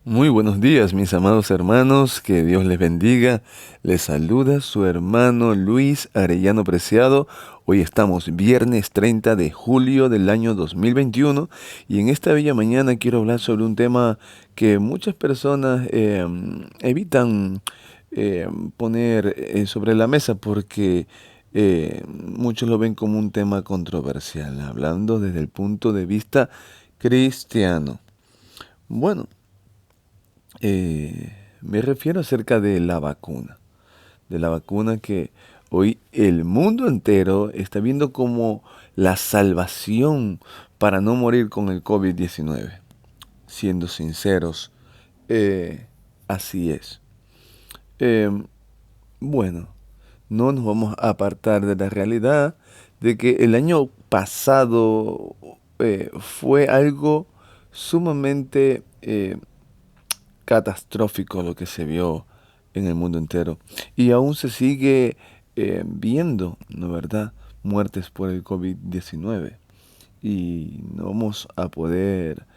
Muy buenos días, mis amados hermanos, que Dios les bendiga. Les saluda su hermano Luis Arellano Preciado. Hoy estamos viernes 30 de julio del año 2021 y en esta bella mañana quiero hablar sobre un tema que muchas personas evitan poner sobre la mesa porque muchos lo ven como un tema controversial, hablando desde el punto de vista cristiano. Bueno, me refiero acerca de la vacuna que hoy el mundo entero está viendo como la salvación para no morir con el COVID-19. Siendo sinceros, eh, así es. Eh, bueno, no nos vamos a apartar de la realidad de que el año pasado fue algo sumamente catastrófico lo que se vio en el mundo entero. Y aún se sigue viendo, ¿no verdad?, muertes por el COVID-19. Y no vamos a poder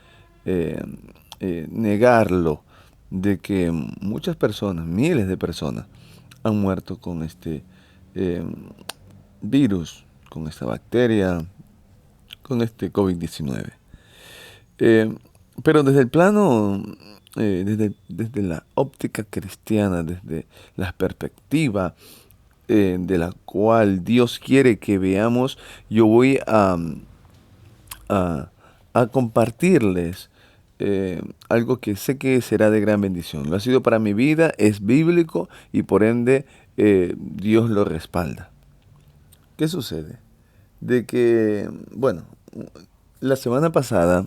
eh, negarlo de que muchas personas, miles de personas, han muerto con este eh, virus, con esta bacteria, con este COVID-19. Eh, pero desde el plano, desde la óptica cristiana, desde la perspectiva de la cual Dios quiere que veamos, yo voy a, a compartirles algo que sé que será de gran bendición. Lo ha sido para mi vida, es bíblico y por ende Dios lo respalda. ¿Qué sucede? De que, bueno, la semana pasada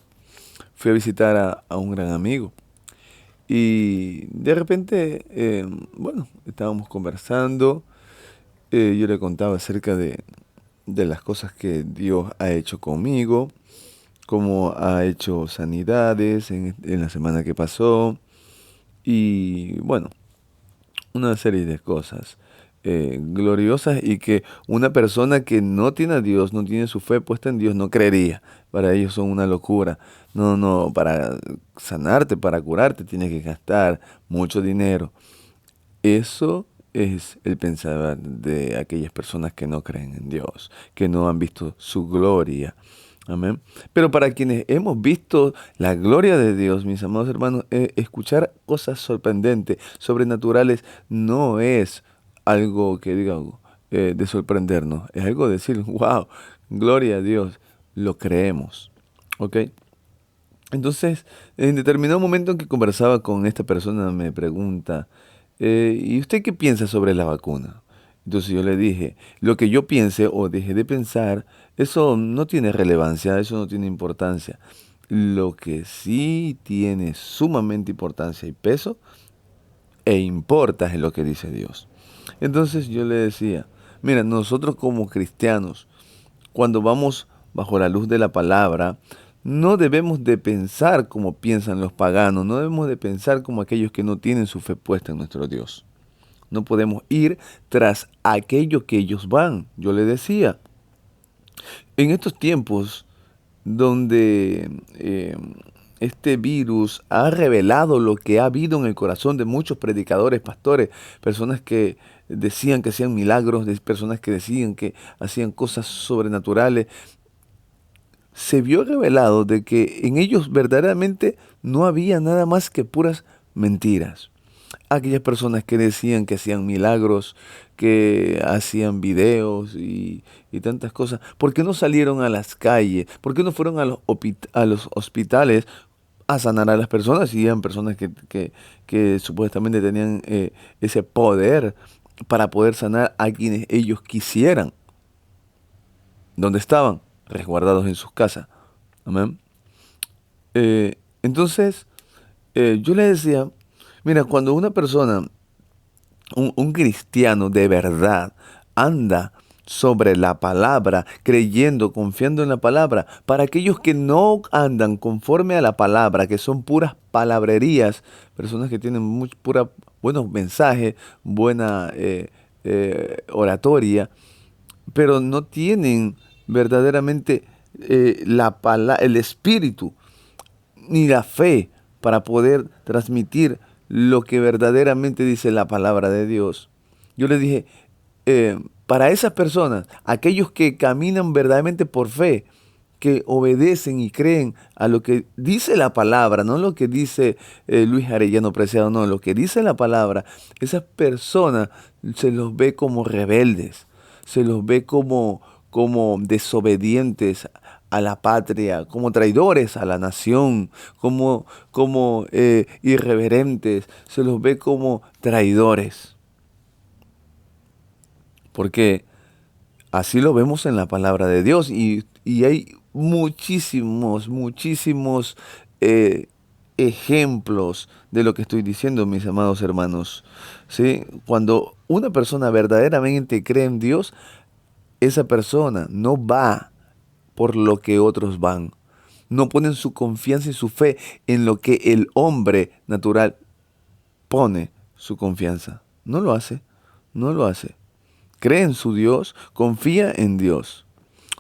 fui a visitar a un gran amigo. Y de repente, bueno, estábamos conversando, yo le contaba acerca de las cosas que Dios ha hecho conmigo, cómo ha hecho sanidades en la semana que pasó, y bueno, una serie de cosas gloriosas y que una persona que no tiene a Dios, no tiene su fe puesta en Dios, no creería. Para ellos son una locura. No, no, para sanarte, para curarte, tienes que gastar mucho dinero. Eso es el pensar de aquellas personas que no creen en Dios, que no han visto su gloria. Amén. Pero para quienes hemos visto la gloria de Dios, mis amados hermanos, escuchar cosas sorprendentes, sobrenaturales, no es algo que diga de sorprendernos. Es algo de decir, wow, gloria a Dios, lo creemos. ¿Ok? Entonces, en determinado momento en que conversaba con esta persona, me pregunta, ¿y usted qué piensa sobre la vacuna? Entonces yo le dije, lo que yo piense o deje de pensar, eso no tiene relevancia, eso no tiene importancia. Lo que sí tiene sumamente importancia y peso e importa es lo que dice Dios. Entonces yo le decía, mira, nosotros como cristianos, cuando vamos bajo la luz de la palabra, no debemos de pensar como piensan los paganos, no debemos de pensar como aquellos que no tienen su fe puesta en nuestro Dios. No podemos ir tras aquello que ellos van. Yo le decía, en estos tiempos donde este virus ha revelado lo que ha habido en el corazón de muchos predicadores, pastores, personas que decían que hacían milagros, de personas que decían que hacían cosas sobrenaturales, se vio revelado de que en ellos verdaderamente no había nada más que puras mentiras. Aquellas personas que decían que hacían milagros, que hacían videos y tantas cosas, ¿por qué no salieron a las calles? ¿Por qué no fueron a a los hospitales a sanar a las personas? Y eran personas que supuestamente tenían ese poder para poder sanar a quienes ellos quisieran. ¿Dónde estaban? Resguardados en sus casas. Amén. Entonces, yo le decía, mira, cuando una persona, un cristiano de verdad, anda sobre la palabra, creyendo, confiando en la palabra, para aquellos que no andan conforme a la palabra, que son puras palabrerías, personas que tienen buenos mensajes, buena oratoria, pero no tienen verdaderamente el espíritu ni la fe para poder transmitir lo que verdaderamente dice la palabra de Dios. Yo le dije, para esas personas, aquellos que caminan verdaderamente por fe, que obedecen y creen a lo que dice la palabra, no lo que dice Luis Arellano Preciado, no, lo que dice la palabra, esas personas se los ve como rebeldes, se los ve como desobedientes a la patria, como traidores a la nación, como irreverentes, se los ve como traidores. Porque así lo vemos en la palabra de Dios y hay muchísimos eh, ejemplos de lo que estoy diciendo, mis amados hermanos. ¿Sí? Cuando una persona verdaderamente cree en Dios, esa persona no va por lo que otros van. No ponen su confianza y su fe en lo que el hombre natural pone su confianza. No lo hace, no lo hace. Cree en su Dios, confía en Dios.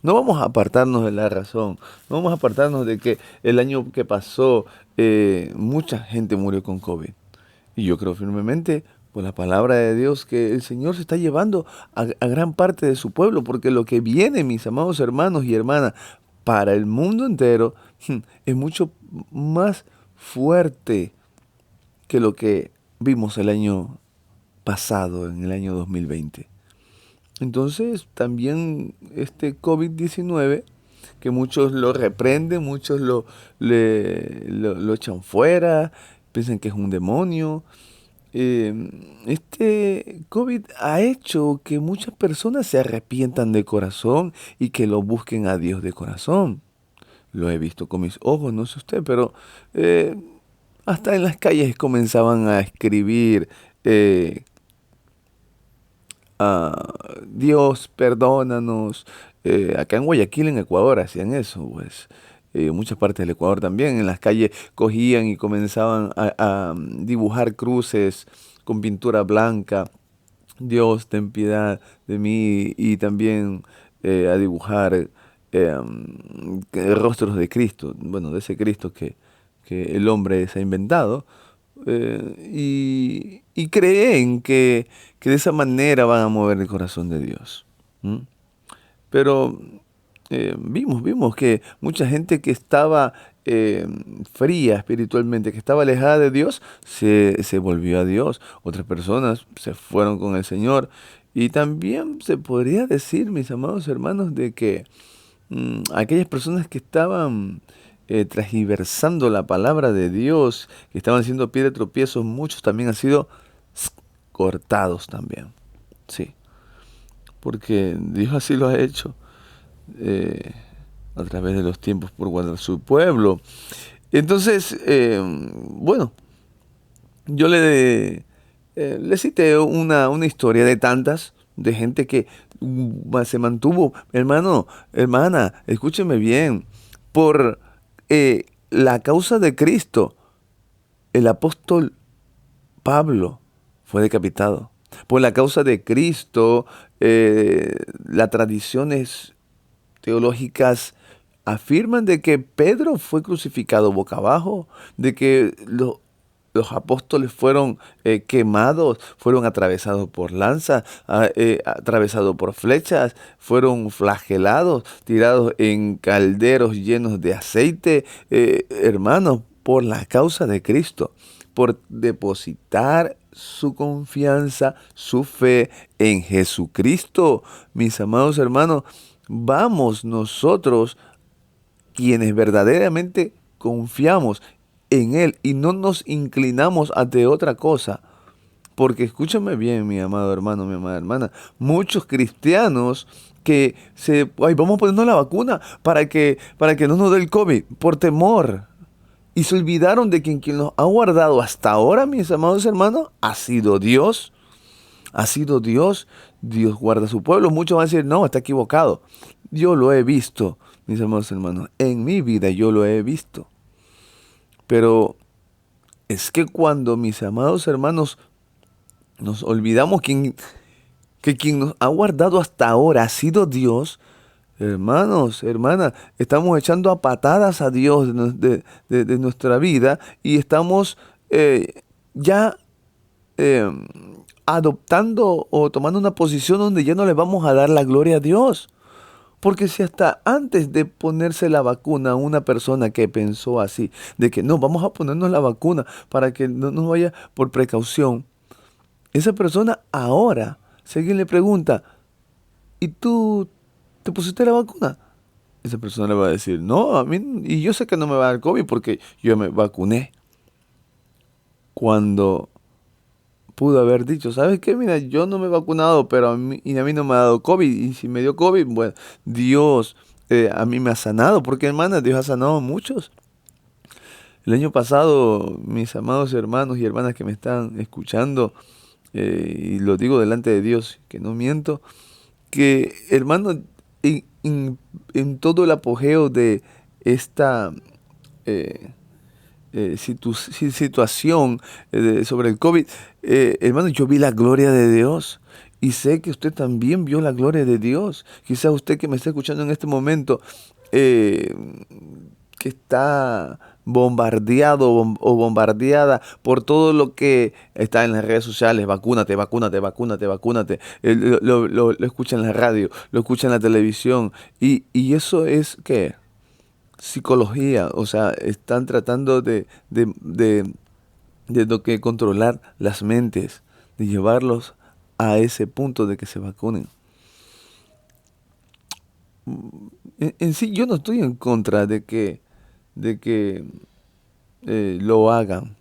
No vamos a apartarnos de la razón, no vamos a apartarnos de que el año que pasó mucha gente murió con COVID. Y yo creo firmemente, por la palabra de Dios, que el Señor se está llevando a gran parte de su pueblo, porque lo que viene, mis amados hermanos y hermanas, para el mundo entero, es mucho más fuerte que lo que vimos el año pasado, en el año 2020. Entonces, también este COVID-19, que muchos lo reprenden, muchos lo echan fuera, piensan que es un demonio. Este COVID ha hecho que muchas personas se arrepientan de corazón y que lo busquen a Dios de corazón. Lo he visto con mis ojos, no sé usted, pero eh, hasta en las calles comenzaban a escribir Dios, perdónanos. Acá en Guayaquil, en Ecuador, hacían eso, pues. Muchas partes del Ecuador también, en las calles cogían y comenzaban a dibujar cruces con pintura blanca. Dios, ten piedad de mí. Y también a dibujar rostros de Cristo, bueno, de ese Cristo que el hombre se ha inventado. Y creen que de esa manera van a mover el corazón de Dios. ¿M? Pero vimos que mucha gente que estaba eh, fría espiritualmente, que estaba alejada de Dios, se volvió a Dios. Otras personas se fueron con el Señor. Y también se podría decir, mis amados hermanos, de que aquellas personas que estaban transgiversando la palabra de Dios, que estaban haciendo pie de tropiezo, muchos también han sido cortados también. Sí, porque Dios así lo ha hecho eh, a través de los tiempos por guardar su pueblo. Entonces, bueno, yo le cité una historia de tantas, de gente que se mantuvo, hermano, hermana, escúcheme bien, por la causa de Cristo, el apóstol Pablo fue decapitado. Por la causa de Cristo, las tradiciones teológicas afirman de que Pedro fue crucificado boca abajo, de que los apóstoles fueron quemados, fueron atravesados por lanzas, atravesados por flechas, fueron flagelados, tirados en calderos llenos de aceite, hermanos, por la causa de Cristo, por depositar su confianza, su fe en Jesucristo. Mis amados hermanos, vamos nosotros quienes verdaderamente confiamos en Él y no nos inclinamos ante otra cosa. Porque escúchame bien, mi amado hermano, mi amada hermana, muchos cristianos que ay, vamos a ponernos la vacuna para que no nos dé el COVID, por temor. Y se olvidaron de que quien nos ha guardado hasta ahora, mis amados hermanos, ha sido Dios. Ha sido Dios. Dios guarda a su pueblo. Muchos van a decir, no, está equivocado. Yo lo he visto, mis amados hermanos. En mi vida yo lo he visto. Pero es que cuando, mis amados hermanos, nos olvidamos que quien nos ha guardado hasta ahora ha sido Dios, Hermanos, hermanas, estamos echando a patadas a Dios de nuestra vida y estamos ya eh, adoptando o tomando una posición donde ya no le vamos a dar la gloria a Dios. Porque si hasta antes de ponerse la vacuna, una persona que pensó así, de que no, vamos a ponernos la vacuna para que no nos vaya por precaución, esa persona ahora, si alguien le pregunta, ¿y tú te pusiste la vacuna? Esa persona le va a decir, no, a mí, y yo sé que no me va a dar COVID porque yo me vacuné. Cuando pudo haber dicho, ¿sabes qué? Mira, yo no me he vacunado, pero a mí no me ha dado COVID. Y si me dio COVID, bueno, Dios a mí me ha sanado, porque hermana, Dios ha sanado a muchos. El año pasado, mis amados hermanos y hermanas que me están escuchando, y lo digo delante de Dios, que no miento, que hermano, en todo el apogeo de esta eh, situación sobre el COVID, hermano, yo vi la gloria de Dios. Y sé que usted también vio la gloria de Dios. Quizás usted que me está escuchando en este momento, eh, que está bombardeado o bombardeada por todo lo que está en las redes sociales, vacúnate, vacúnate, vacúnate, vacúnate, lo escucha en la radio, lo escucha en la televisión, y eso es, ¿qué? Psicología, o sea, están tratando de lo que controlar las mentes, de llevarlos a ese punto de que se vacunen. En sí, yo no estoy en contra de que lo hagan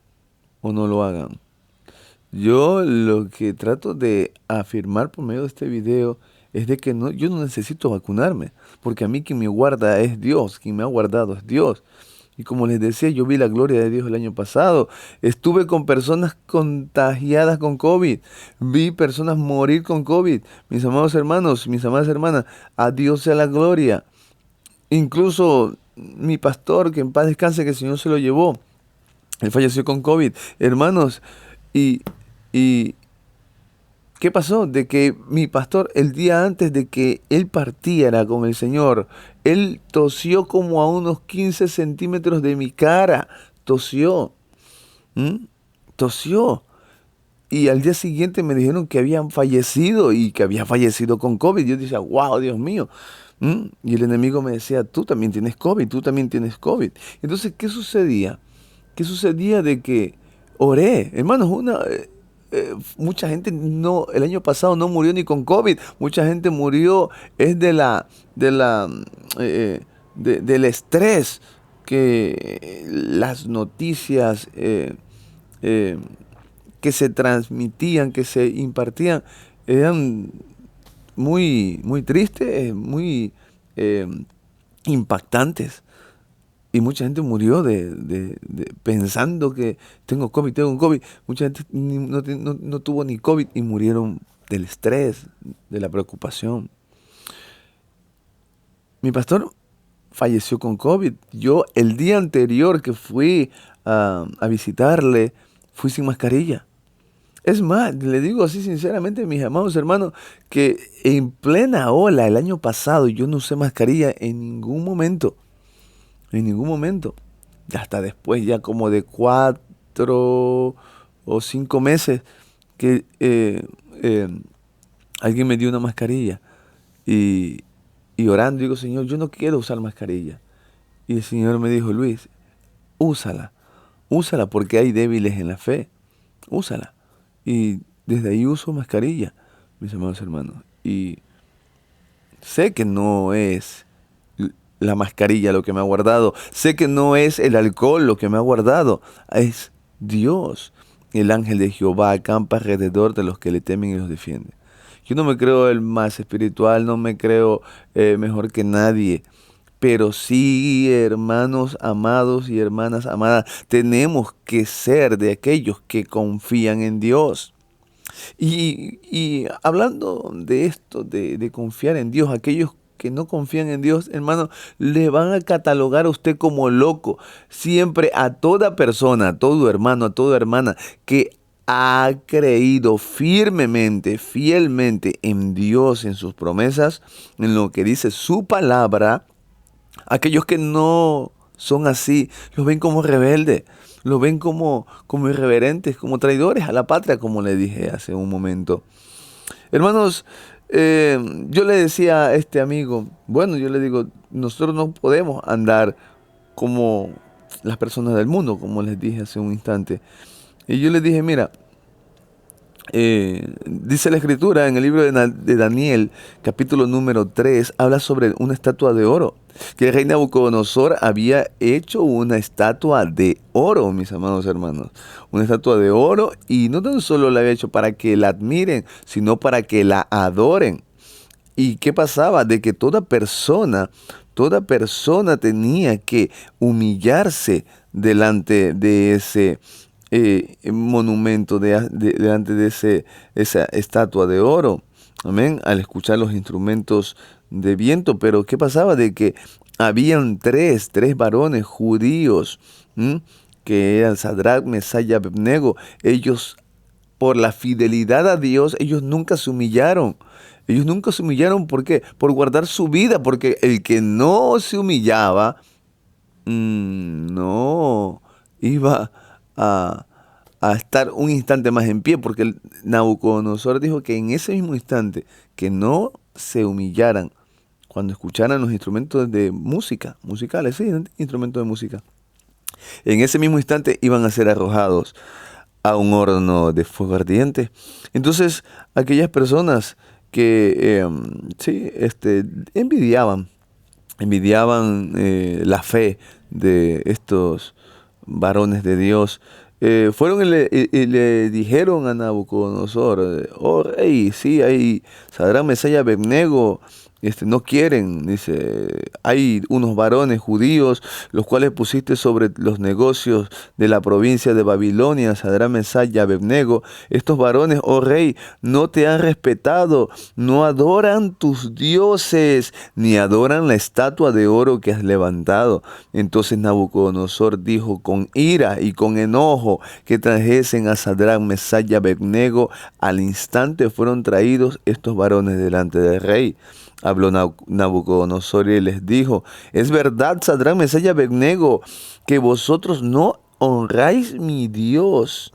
o no lo hagan. Yo lo que trato de afirmar por medio de este video es de que no, yo no necesito vacunarme, porque a mí quien me guarda es Dios, quien me ha guardado es Dios. Y como les decía, yo vi la gloria de Dios el año pasado. Estuve con personas contagiadas con COVID. Vi personas morir con COVID. Mis amados hermanos, mis amadas hermanas, a Dios sea la gloria. Incluso mi pastor, que en paz descanse, que el Señor se lo llevó. Él falleció con COVID. Hermanos, y, y ¿qué pasó? De que mi pastor, el día antes de que él partiera con el Señor, él tosió como a unos 15 centímetros de mi cara. Tosió. ¿M? Tosió. Y al día siguiente me dijeron que habían fallecido y que había fallecido con COVID. Yo decía, wow, Dios mío. Y el enemigo me decía, tú también tienes COVID, tú también tienes COVID. Entonces, ¿qué sucedía? ¿Qué sucedía de que oré? Hermanos, mucha gente no, el año pasado no murió ni con COVID. Mucha gente murió es de la, del estrés que las noticias eh, que se transmitían, que se impartían, eran muy tristes, muy eh, impactantes. Y mucha gente murió pensando que tengo COVID, tengo COVID. Mucha gente no tuvo ni COVID y murieron del estrés, de la preocupación. Mi pastor falleció con COVID. Yo el día anterior que fui a visitarle, fui sin mascarilla. Es más, le digo así sinceramente, mis amados hermanos, que en plena ola el año pasado yo no usé mascarilla en ningún momento. En ningún momento. Hasta después, ya como de 4 o 5 meses, que eh, alguien me dio una mascarilla. Y, y orando, digo, Señor, yo no quiero usar mascarilla. Y el Señor me dijo, Luis, úsala. Úsala porque hay débiles en la fe. Úsala. Y desde ahí uso mascarilla, mis amados hermanos. Y sé que no es la mascarilla lo que me ha guardado. Sé que no es el alcohol lo que me ha guardado. Es Dios. El ángel de Jehová acampa alrededor de los que le temen y los defiende. Yo no me creo el más espiritual, no me creo mejor que nadie. Pero sí, hermanos amados y hermanas amadas, tenemos que ser de aquellos que confían en Dios. Y hablando de esto, de confiar en Dios, aquellos que no confían en Dios, hermano, le van a catalogar a usted como loco. Siempre a toda persona, a todo hermano, a toda hermana que ha creído firmemente, fielmente en Dios, en sus promesas, en lo que dice su palabra, aquellos que no son así, los ven como rebeldes, los ven como irreverentes, como traidores a la patria, como le dije hace un momento. Hermanos, yo le decía a este amigo, bueno, yo le digo, nosotros no podemos andar como las personas del mundo, como les dije hace un instante. Y yo le dije, mira, dice la escritura en el libro de Daniel, capítulo número 3, habla sobre una estatua de oro, que el rey Nabucodonosor había hecho una estatua de oro, mis amados hermanos, una estatua de oro, y no tan solo la había hecho para que la admiren, sino para que la adoren. ¿Y qué pasaba? De que toda persona tenía que humillarse delante de ese monumento, delante de esa estatua de oro. Amén. Al escuchar los instrumentos de viento. Pero ¿qué pasaba? De que habían tres varones judíos, ¿m? Que eran Sadrach, Mesach y Abednego. Ellos, por la fidelidad a Dios, ellos nunca se humillaron. Ellos nunca se humillaron, ¿por qué? Por guardar su vida, porque el que no se humillaba, no iba a, a estar un instante más en pie, porque el Nabucodonosor dijo que en ese mismo instante, que no se humillaran cuando escucharan los instrumentos de música, musicales, sí, instrumentos de música. En ese mismo instante iban a ser arrojados a un horno de fuego ardiente. Entonces, aquellas personas que sí, envidiaban la fe de estos varones de Dios, fueron y le dijeron a Nabucodonosor, oh rey, sí, hay Sadrach, Mesach y Abednego, no quieren, dice, hay unos varones judíos, los cuales pusiste sobre los negocios de la provincia de Babilonia, Sadrach, Mesach y Abednego. Estos varones, oh rey, no te han respetado, no adoran tus dioses, ni adoran la estatua de oro que has levantado. Entonces Nabucodonosor dijo con ira y con enojo que trajesen a Sadrach, Mesach y Abednego. Al instante fueron traídos estos varones delante del rey. Habló Nabucodonosor y les dijo, es verdad, Sadrach, Mesach y Abednego, que vosotros no honráis mi Dios,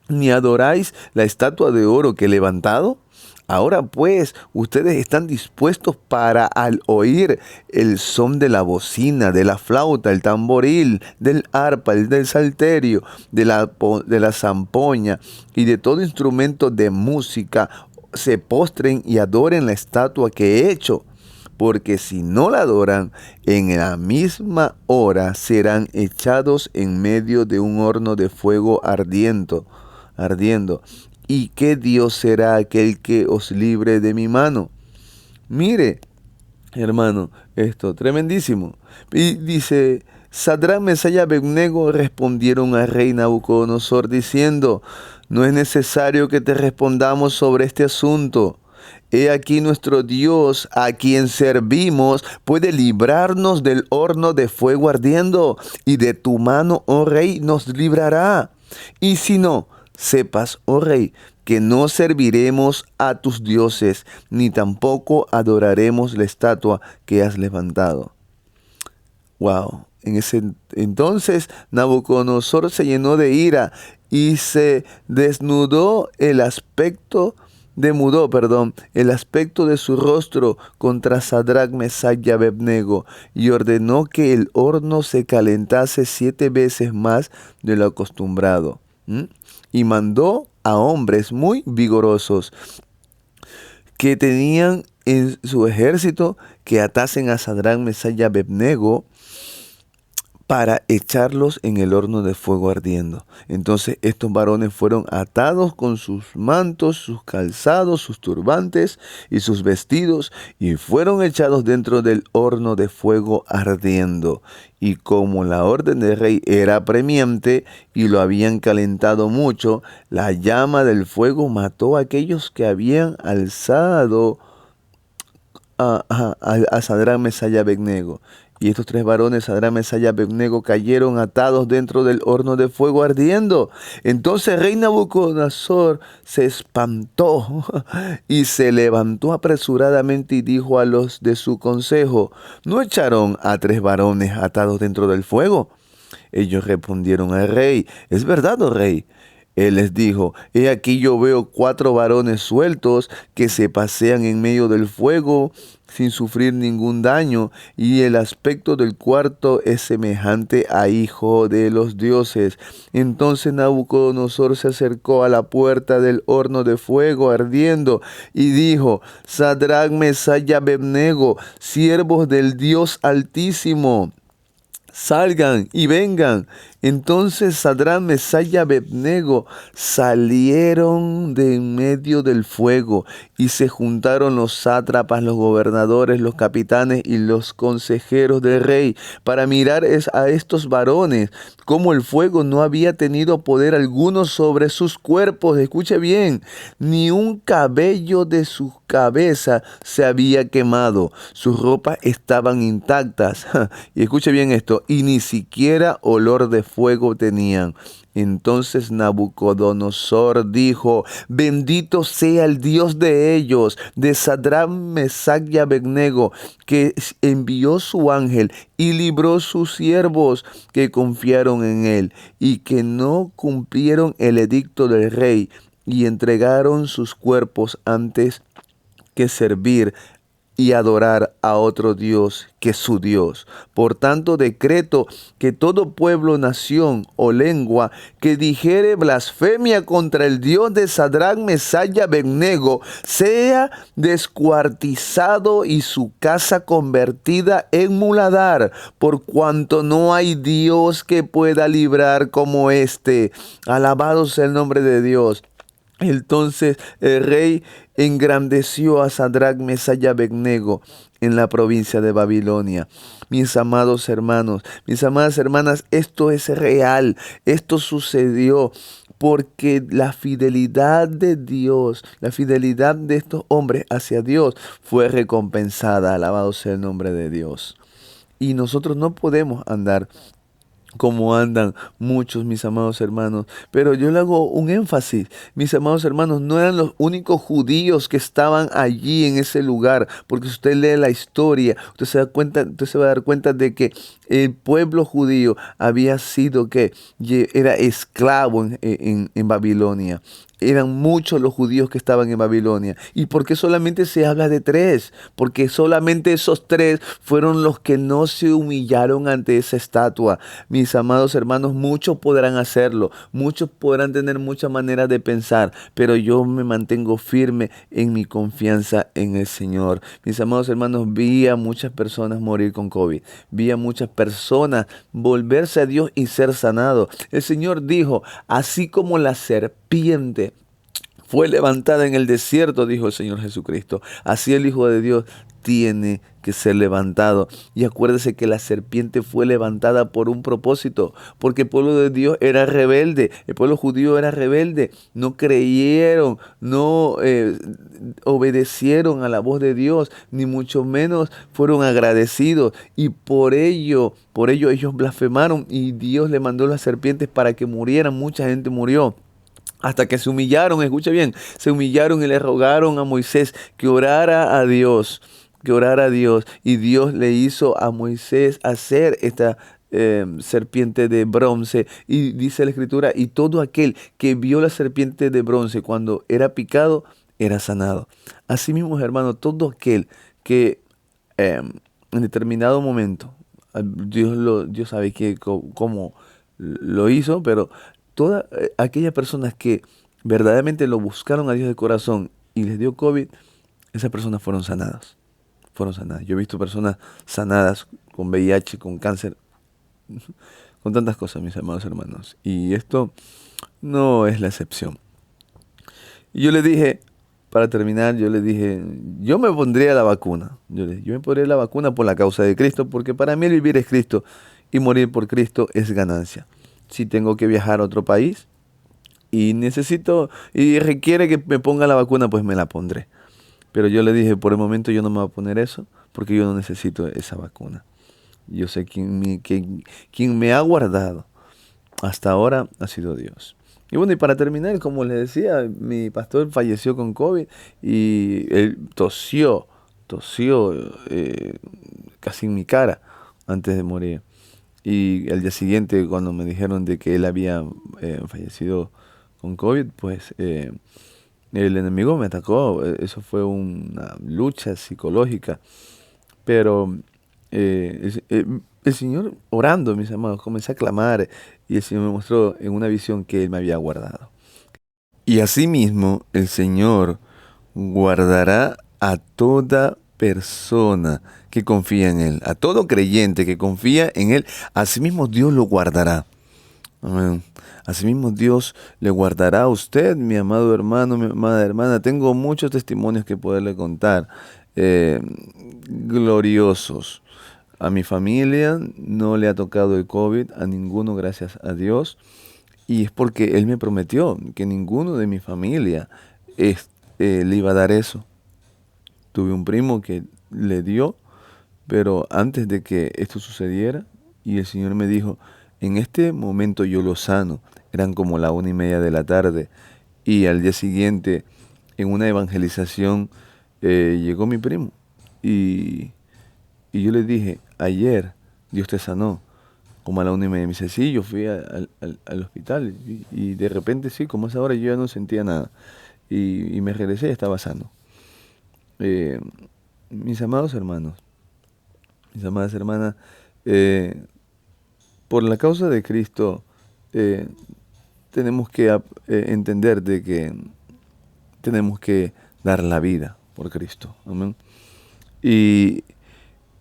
ni adoráis la estatua de oro que he levantado. Ahora pues, ustedes están dispuestos para al oír el son de la bocina, de la flauta, el tamboril, del arpa, del salterio, de la zampoña y de todo instrumento de música, se postren y adoren la estatua que he hecho. Porque si no la adoran, en la misma hora serán echados en medio de un horno de fuego ardiendo. ¿Y qué Dios será aquel que os libre de mi mano? Mire, hermano, esto, tremendísimo. Y dice, Sadrach, Mesach y Abednego respondieron al rey Nabucodonosor diciendo, no es necesario que te respondamos sobre este asunto. He aquí nuestro Dios, a quien servimos, puede librarnos del horno de fuego ardiendo, y de tu mano, oh rey, nos librará. Y si no, sepas, oh rey, que no serviremos a tus dioses, ni tampoco adoraremos la estatua que has levantado. Wow. En ese entonces Nabucodonosor se llenó de ira y se desnudó el aspecto de su rostro contra Sadrach, Mesach y Abednego, y ordenó que el horno se calentase 7 veces más de lo acostumbrado. Y mandó a hombres muy vigorosos que tenían en su ejército que atasen a Sadrach, Mesach y Abednego para echarlos en el horno de fuego ardiendo. Entonces estos varones fueron atados con sus mantos, sus calzados, sus turbantes y sus vestidos, y fueron echados dentro del horno de fuego ardiendo. Y como la orden del rey era apremiante y lo habían calentado mucho, la llama del fuego mató a aquellos que habían alzado a Sadrach, Mesach y Abednego. Y estos 3 varones, Sadrach, Mesach y Abed-nego, cayeron atados dentro del horno de fuego ardiendo. Entonces el rey Nabucodonosor se espantó y se levantó apresuradamente y dijo a los de su consejo: ¿no echaron a 3 varones atados dentro del fuego? Ellos respondieron al rey: es verdad, oh rey. Él les dijo: he aquí yo veo 4 varones sueltos que se pasean en medio del fuego sin sufrir ningún daño, y el aspecto del cuarto es semejante a hijo de los dioses. Entonces Nabucodonosor se acercó a la puerta del horno de fuego ardiendo y dijo: Sadrach, Mesach y Abed-nego, siervos del Dios Altísimo, salgan y vengan. Entonces Sadrach, Mesach y Abed-nego salieron de en medio del fuego, y se juntaron los sátrapas, los gobernadores, los capitanes y los consejeros del rey para mirar a estos varones, como el fuego no había tenido poder alguno sobre sus cuerpos. Escuche bien, ni un cabello de su cabeza se había quemado, sus ropas estaban intactas. Y escuche bien esto, y ni siquiera olor de fuego tenían. Entonces Nabucodonosor dijo: bendito sea el Dios de ellos, de Sadrach, Mesach y Abed-nego, que envió su ángel y libró sus siervos que confiaron en él, y que no cumplieron el edicto del rey, y entregaron sus cuerpos antes que servir y adorar a otro Dios que su Dios. Por tanto, decreto que todo pueblo, nación o lengua que dijere blasfemia contra el Dios de Sadrach, Mesach y Abed-nego sea descuartizado y su casa convertida en muladar, por cuanto no hay Dios que pueda librar como este. Alabado sea el nombre de Dios. Entonces el rey engrandeció a Sadrach, Mesach y Abed-nego en la provincia de Babilonia. Mis amados hermanos, mis amadas hermanas, esto es real, esto sucedió porque la fidelidad de Dios, la fidelidad de estos hombres hacia Dios fue recompensada. Alabado sea el nombre de Dios. Y nosotros no podemos andar como andan muchos, mis amados hermanos. Pero yo le hago un énfasis. Mis amados hermanos, no eran los únicos judíos que estaban allí en ese lugar, porque si usted lee la historia, usted se va a dar cuenta de que el pueblo judío había sido era esclavo en Babilonia. Eran muchos los judíos que estaban en Babilonia. ¿Y por qué solamente se habla de 3? Porque solamente esos 3 fueron los que no se humillaron ante esa estatua. Mis amados hermanos, muchos podrán hacerlo, muchos podrán tener muchas maneras de pensar, pero yo me mantengo firme en mi confianza en el Señor. Mis amados hermanos, vi a muchas personas morir con COVID, vi a muchas personas volverse a Dios y ser sanados. El Señor dijo: así como la serpiente fue levantada en el desierto, dijo el Señor Jesucristo, así el Hijo de Dios tiene que ser levantado. Y acuérdese que la serpiente fue levantada por un propósito, porque el pueblo de Dios era rebelde, el pueblo judío era rebelde, no creyeron, no obedecieron a la voz de Dios, ni mucho menos fueron agradecidos, y por ello ellos blasfemaron, y Dios le mandó las serpientes para que murieran. Mucha gente murió. Hasta que se humillaron, escucha bien, se humillaron y le rogaron a Moisés que orara a Dios, y Dios le hizo a Moisés hacer esta serpiente de bronce. Y dice la Escritura: y todo aquel que vio la serpiente de bronce cuando era picado, era sanado. Así mismo, hermano, todo aquel que en determinado momento, Dios sabe cómo lo hizo, pero todas aquellas personas que verdaderamente lo buscaron a Dios de corazón y les dio COVID, esas personas fueron sanadas. Fueron sanadas. Yo he visto personas sanadas con VIH, con cáncer, con tantas cosas, mis amados hermanos. Y esto no es la excepción. Y yo le dije, para terminar, yo me pondría la vacuna. Yo me pondría la vacuna por la causa de Cristo, porque para mí el vivir es Cristo y morir por Cristo es ganancia. Si tengo que viajar a otro país y requiere que me ponga la vacuna, pues me la pondré. Pero yo le dije, por el momento yo no me voy a poner eso, porque yo no necesito esa vacuna. Yo sé quien me ha guardado hasta ahora ha sido Dios. Y bueno, y para terminar, como les decía, mi pastor falleció con COVID y él tosió casi en mi cara antes de morir. Y el día siguiente, cuando me dijeron de que él había fallecido con COVID, pues el enemigo me atacó. Eso fue una lucha psicológica. Pero el Señor, orando, mis amados, comencé a clamar y el Señor me mostró en una visión que Él me había guardado. Y asimismo, el Señor guardará a toda persona que confía en Él, a todo creyente que confía en Él. Asimismo, Dios lo guardará. Amén. Asimismo, Dios le guardará a usted, mi amado hermano, mi amada hermana. Tengo muchos testimonios que poderle contar, eh, gloriosos. A mi familia no le ha tocado el COVID, a ninguno, gracias a Dios. Y es porque Él me prometió que ninguno de mi familia le iba a dar eso. Tuve un primo que le dio, pero antes de que esto sucediera, y el Señor me dijo, en este momento yo lo sano. Eran como la 1:30 de la tarde. Y al día siguiente, en una evangelización, llegó mi primo. Y, y yo le dije, ayer Dios te sanó, como a la 1:30. Me dice, sí, yo fui al hospital. Y de repente, sí, como es ahora, yo ya no sentía nada. Y me regresé y estaba sano. Eh, mis amados hermanos, mis amadas hermanas, eh, por la causa de Cristo, eh, tenemos que entender de que tenemos que dar la vida por Cristo. Amén. Y,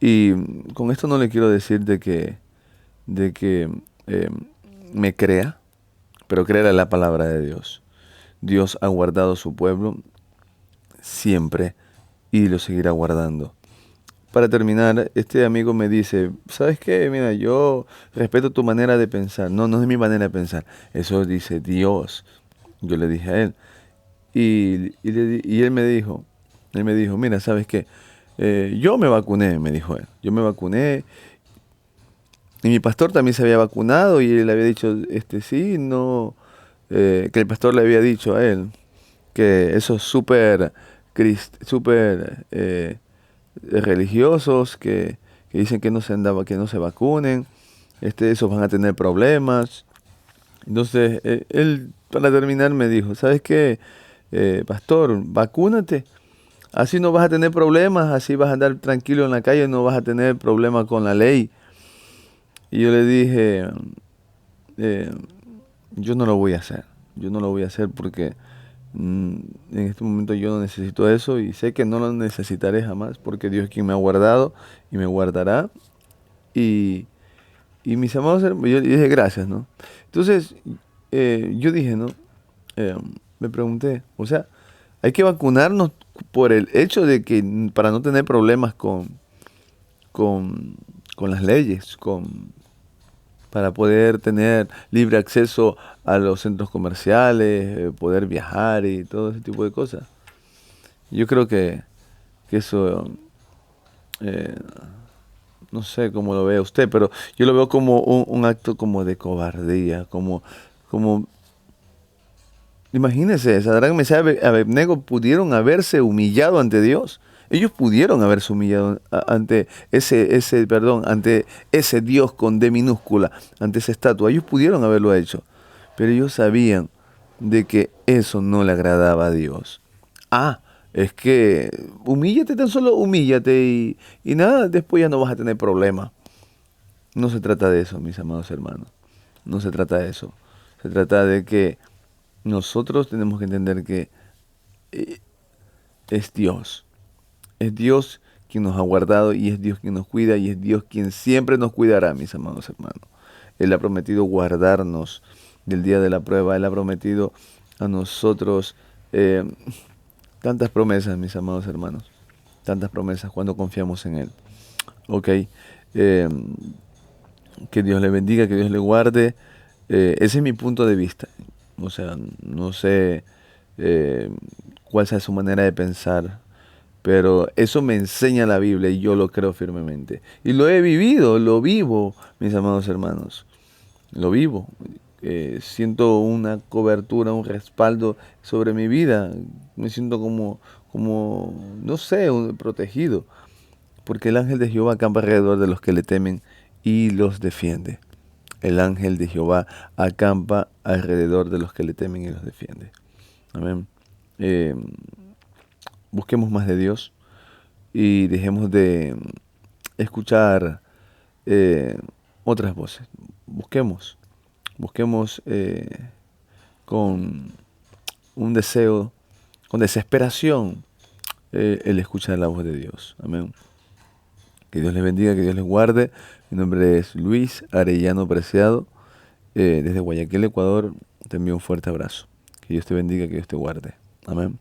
y con esto no le quiero decir de que eh, me crea, pero créale la palabra de Dios. Dios ha guardado a su pueblo siempre y lo seguirá guardando. Para terminar, este amigo me dice, ¿sabes qué? Mira, yo respeto tu manera de pensar. No, no es mi manera de pensar. Eso dice Dios. Yo le dije a él. Y él me dijo, mira, ¿sabes qué? Yo me vacuné, me dijo él. Yo me vacuné y mi pastor también se había vacunado y él había dicho, sí, no, que el pastor le había dicho a él que esos súper religiosos que dicen que no se andaba, que no se vacunen, esos van a tener problemas. Entonces, él, para terminar, me dijo, ¿sabes qué, pastor? Vacúnate. Así no vas a tener problemas, así vas a andar tranquilo en la calle, no vas a tener problemas con la ley. Y yo le dije, eh, yo no lo voy a hacer. Yo no lo voy a hacer porque en este momento yo no necesito eso y sé que no lo necesitaré jamás porque Dios es quien me ha guardado y me guardará. Y, y mis amados hermanos, yo dije gracias, ¿no? Entonces, yo dije, ¿no? Eh, Me pregunté, o sea, hay que vacunarnos por el hecho de que para no tener problemas con, con las leyes, para poder tener libre acceso a los centros comerciales, poder viajar y todo ese tipo de cosas. Yo creo que eso, eh, no sé cómo lo ve usted, pero yo lo veo como un acto como de cobardía, como, imagínese, Sadrach, Mesach y Abednego pudieron haberse humillado ante Dios. Ellos pudieron haberse humillado ante ante ese Dios con D minúscula, ante esa estatua. Ellos pudieron haberlo hecho, pero ellos sabían de que eso no le agradaba a Dios. Ah, es que humíllate, tan solo humíllate y nada, después ya no vas a tener problema. No se trata de eso, mis amados hermanos. No se trata de eso. Se trata de que nosotros tenemos que entender que eh, es Dios. Es Dios quien nos ha guardado y es Dios quien nos cuida y es Dios quien siempre nos cuidará, mis amados hermanos. Él ha prometido guardarnos del día de la prueba. Él ha prometido a nosotros eh, tantas promesas, mis amados hermanos. Tantas promesas cuando confiamos en Él. Ok. Eh, que Dios le bendiga, que Dios le guarde. Ese es mi punto de vista. O sea, no sé cuál sea su manera de pensar, Pero eso me enseña la Biblia y yo lo creo firmemente. Y lo he vivido, lo vivo, mis amados hermanos. Lo vivo. Siento una cobertura, un respaldo sobre mi vida. Me siento no sé, protegido. Porque el ángel de Jehová acampa alrededor de los que le temen y los defiende. El ángel de Jehová acampa alrededor de los que le temen y los defiende. Amén. Eh, Busquemos más de Dios y dejemos de escuchar eh, otras voces. Busquemos con un deseo, con desesperación, el escuchar la voz de Dios. Amén. Que Dios les bendiga, que Dios les guarde. Mi nombre es Luis Arellano Preciado. Desde Guayaquil, Ecuador, te envío un fuerte abrazo. Que Dios te bendiga, que Dios te guarde. Amén.